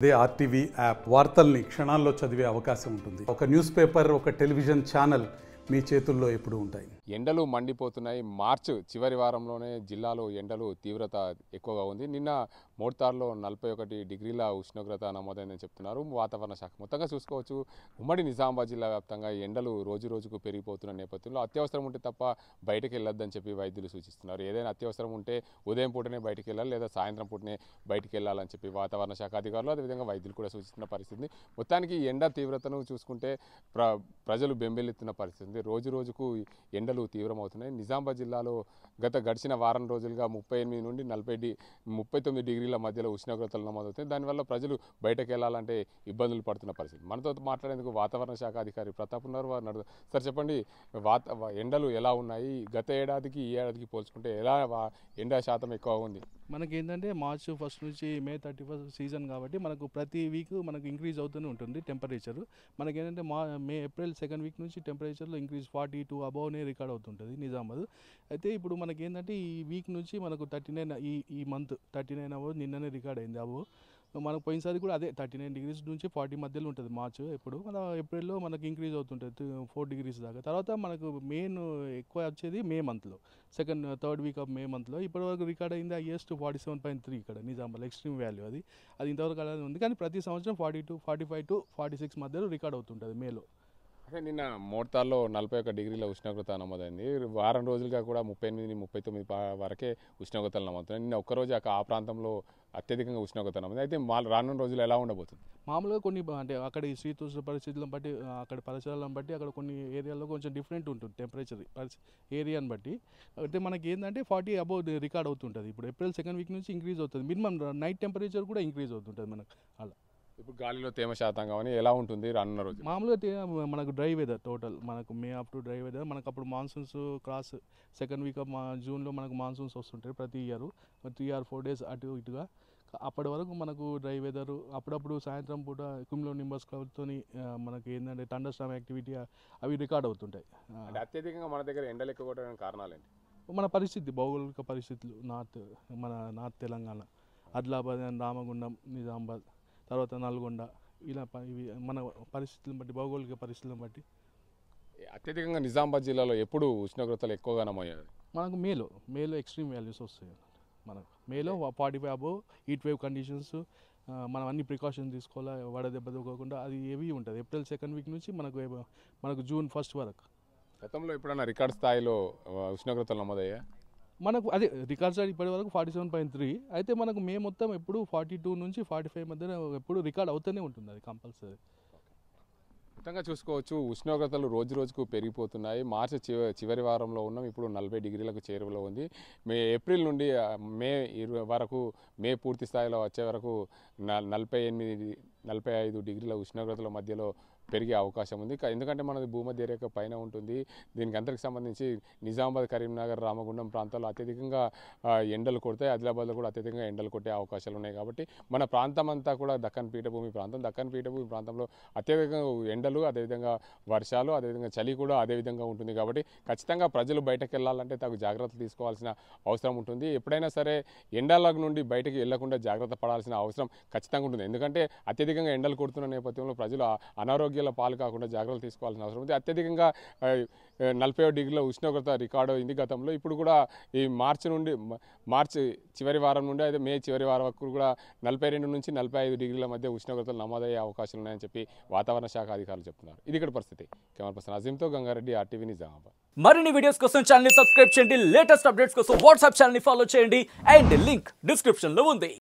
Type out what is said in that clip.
అదే RTV app వార్తల్ని క్షణాల్లో చదివే అవకాశం ఉంటుంది. ఒక న్యూస్ పేపర్, ఒక టెలివిజన్ ఛానల్ మీ చేతుల్లో ఎప్పుడూ ఉంటాయి. ఎండలు మండిపోతున్నాయి. మార్చి చివరి వారంలోనే జిల్లాలో ఎండలు తీవ్రత ఎక్కువగా ఉంది. నిన్న మోర్తార్లో 41 డిగ్రీల ఉష్ణోగ్రత నమోదైందని చెప్తున్నారు వాతావరణ శాఖ. మొత్తంగా చూసుకోవచ్చు, ఉమ్మడి నిజామాబాద్ జిల్లా వ్యాప్తంగా ఎండలు రోజు రోజుకు పెరిగిపోతున్న నేపథ్యంలో అత్యవసరం ఉంటే తప్ప బయటకు వెళ్ళొద్దని చెప్పి వైద్యులు సూచిస్తున్నారు. ఏదైనా అత్యవసరం ఉంటే ఉదయం పూటనే బయటకు వెళ్ళాలి, లేదా సాయంత్రం పూటనే బయటకు వెళ్ళాలని చెప్పి వాతావరణ శాఖ అధికారులు అదేవిధంగా వైద్యులు కూడా సూచిస్తున్న పరిస్థితి. మొత్తానికి ఎండ తీవ్రతను చూసుకుంటే ప్రజలు బెంబేలెత్తున్న పరిస్థితి. రోజు రోజుకు ఎండలు తీవ్రమవుతున్నాయి. నిజామాబాద్ జిల్లాలో గడిచిన వారం రోజులుగా 38 నుండి 39 డిగ్రీల మధ్యలో ఉష్ణోగ్రతలు నమోదవుతాయి. దానివల్ల ప్రజలు బయటకు వెళ్ళాలంటే ఇబ్బందులు పడుతున్న పరిస్థితి. మనతో మాట్లాడేందుకు వాతావరణ శాఖ అధికారి ప్రతాప్ ఉన్నారు. సార్ చెప్పండి, ఎండలు ఎలా ఉన్నాయి? గత ఏడాదికి ఈ ఏడాదికి పోల్చుకుంటే ఎలా ఎండ శాతం ఎక్కువ ఉంది? మనకి ఏంటంటే మార్చ్ 1 నుంచి మే 31 సీజన్ కాబట్టి మనకు ప్రతి వీక్ మనకు ఇంక్రీజ్ అవుతూనే ఉంటుంది టెంపరేచర్. మనకి ఏంటంటే ఏప్రిల్ 2nd వీక్ నుంచి టెంపరేచర్లో ఇంక్రీజ్ 42 అబౌవ్నే రికార్డ్ అవుతుంటుంది నిజామాబాద్. అయితే ఇప్పుడు మనకి ఏంటంటే ఈ వీక్ నుంచి మనకు 39 ఈ మంత్ 39 అబౌవ్ నిన్ననే రికార్డ్ అయింది అబౌవ్. మనకు పోయినసారి కూడా అదే 39 డిగ్రీస్ నుంచి 40 మధ్యలో ఉంటుంది మార్చ్. ఎప్పుడు మన ఏప్రిల్లో మనకి ఇంక్రీజ్ అవుతుంటుంది 4 డిగ్రీస్ దాకా. తర్వాత మనకు మెయిన్ ఎక్కువ వచ్చేది మే మంత్లో, 2nd, 3rd week of May మంత్లో. ఇప్పటివరకు రికార్డ్ అయింది హైయెస్ట్ 47.3 ఇక్కడ నిజామాబాద్ ఎక్స్ట్రీమ్ వాల్యూ. అది ఇంతవరకు అలానే ఉంది, కానీ ప్రతి సంవత్సరం 42, 45 to 46 మధ్యలో రికార్డ్ అవుతుంటుంది మేలో. అంటే నిన్న మోర్తార్లో 41 డిగ్రీల ఉష్ణోగ్రత నమోదైంది. వారం రోజులుగా కూడా 38, 39 వరకే ఉష్ణోగ్రతలు నమోదవుతున్నాయి. నిన్న ఒక్కరోజు ఆ ప్రాంతంలో అత్యధికంగా ఉష్ణోగ్రత నమోదు. అయితే రానున్న రోజులు ఎలా ఉండబోతుంది? మామూలుగా కొన్ని అంటే అక్కడ ఈ శీతోష్ణ పరిస్థితులను బట్టి, అక్కడ పరిసరాలను బట్టి అక్కడ కొన్ని ఏరియాల్లో కొంచెం డిఫరెంట్ ఉంటుంది టెంపరేచర్ ఏరియాని బట్టి. అయితే మనకి ఏంటంటే 40 అబౌవ్ రికార్డ్ అవుతుంటుంది. ఇప్పుడు ఏప్రిల్ 2nd వీక్ నుంచి ఇంక్రీజ్ అవుతుంది. మినిమం నైట్ టెంపరేచర్ కూడా ఇంక్రీజ్ అవుతుంటుంది మనకు అలా. ఇప్పుడు గాలిలో తేమ శాతం కానీ ఎలా ఉంటుంది రానున్న రోజు? మామూలుగా మనకు డ్రై వెదర్ టోటల్, మనకు మే అప్ టు డ్రై వెదర్. మనకు అప్పుడు monsoons cross 2nd week off జూన్లో మనకు మాన్సూన్స్ వస్తుంటాయి ప్రతి ఇయర్ 3 or 4 days అటు ఇటుగా. అప్పటి వరకు మనకు డ్రై వెదర్. అప్పుడప్పుడు సాయంత్రం పూట క్యుములో నింబస్ క్లౌడ్తో మనకి ఏంటంటే థండర్ స్టార్మ్ యాక్టివిటీ అవి రికార్డ్ అవుతుంటాయి. అంటే అత్యధికంగా మన దగ్గర ఎండలు ఎక్కువ కొట్టడానికి కారణాలు ఏంటి? మన పరిస్థితి, భౌగోళిక పరిస్థితులు. మన నార్త్ తెలంగాణ, ఆదిలాబాద్ అండ్ రామగుండం, నిజామాబాద్, తర్వాత నల్గొండ, ఇలా ఇవి మన పరిస్థితులను బట్టి, భౌగోళిక పరిస్థితులను బట్టి. అత్యధికంగా నిజామాబాద్ జిల్లాలో ఎప్పుడు ఉష్ణోగ్రతలు ఎక్కువగా నమోదయ్యాయి? మనకు మేలో ఎక్స్ట్రీమ్ వాల్యూస్ వస్తాయి. మనకు మేలో 45 అబౌవ్ హీట్ వేవ్ కండిషన్స్. మనం అన్ని ప్రికాషన్స్ తీసుకోవాలి, వడదెబ్బ తగ్గకుండా. అది ఏవి ఉంటుంది ఏప్రిల్ 2nd వీక్ నుంచి మనకు జూన్ 1st వరకు. గతంలో ఎప్పుడైనా రికార్డ్ స్థాయిలో ఉష్ణోగ్రతలు నమోదయ్యా? మనకు అదే రికార్డ్ సైడ్ ఇప్పటి వరకు 47.3. అయితే మనకు మే మొత్తం ఎప్పుడు 42 నుంచి 45 మధ్య ఎప్పుడు రికార్డ్ అవుతూనే ఉంటుంది, అది కంపల్సరీ. మొత్తంగా చూసుకోవచ్చు, ఉష్ణోగ్రతలు రోజు రోజుకు పెరిగిపోతున్నాయి. మార్చి చివరి వారంలో ఉన్నాం, ఇప్పుడు 40 డిగ్రీలకు చేరువలో ఉంది. ఏప్రిల్ నుండి మే 20 వరకు, మే పూర్తి స్థాయిలో వచ్చే వరకు 48, 45 డిగ్రీల ఉష్ణోగ్రతల మధ్యలో పెరిగే అవకాశం ఉంది. ఎందుకంటే మనది భూమధ్య రేఖ పైన ఉంటుంది. దీనికి అంతరికి సంబంధించి నిజామాబాద్, కరీంనగర్, రామగుండం ప్రాంతాల్లో అత్యధికంగా ఎండలు కొడతాయి. ఆదిలాబాద్లో కూడా అత్యధికంగా ఎండలు కొట్టే అవకాశాలు ఉన్నాయి. కాబట్టి మన ప్రాంతం అంతా కూడా దక్కన్ పీఠభూమి ప్రాంతం. దక్కన్ పీఠభూమి ప్రాంతంలో అత్యధికంగా ఎండలు, అదేవిధంగా వర్షాలు, అదేవిధంగా చలి కూడా అదేవిధంగా ఉంటుంది. కాబట్టి ఖచ్చితంగా ప్రజలు బయటకు వెళ్ళాలంటే తగు జాగ్రత్తలు తీసుకోవాల్సిన అవసరం ఉంటుంది. ఎప్పుడైనా సరే ఎండల నుండి బయటకు వెళ్లకుండా జాగ్రత్త పడాల్సిన అవసరం ఖచ్చితంగా ఉంటుంది. ఎందుకంటే అత్యధికంగా ఎండలు కొడుతున్న నేపథ్యంలో ప్రజలు అనారోగ్యాల పాలు కాకుండా జాగ్రత్తలు తీసుకోవాల్సిన అవసరం ఉంది. అత్యధికంగా 47 డిగ్రీల ఉష్ణోగ్రత రికార్డు అయింది గతంలో. ఇప్పుడు కూడా ఈ మార్చి చివరి వారం నుండి అయితే మే చివరి వారం వరకు కూడా 42 నుంచి 45 డిగ్రీల మధ్య ఉష్ణోగ్రతలు నమోదయ్యే అవకాశాలు ఉన్నాయని చెప్పి వాతావరణ శాఖ అధికారులు చెప్తున్నారు. ఇది ఇక్కడ పరిస్థితి. కెమెరా పర్సన్ అజీంతో గంగారెడ్డి, ఆర్టీవీ నిజామాబాద్. మరిన్ని వీడియోస్ కోసం ఛానల్ ని సబ్స్క్రైబ్ చేయండి. లేటెస్ట్ అప్డేట్స్ కోసం వాట్సాప్ ఛానల్ ని ఫాలో చేయండి. అండ్ లింక్ డిస్క్రిప్షన్ లో ఉంది.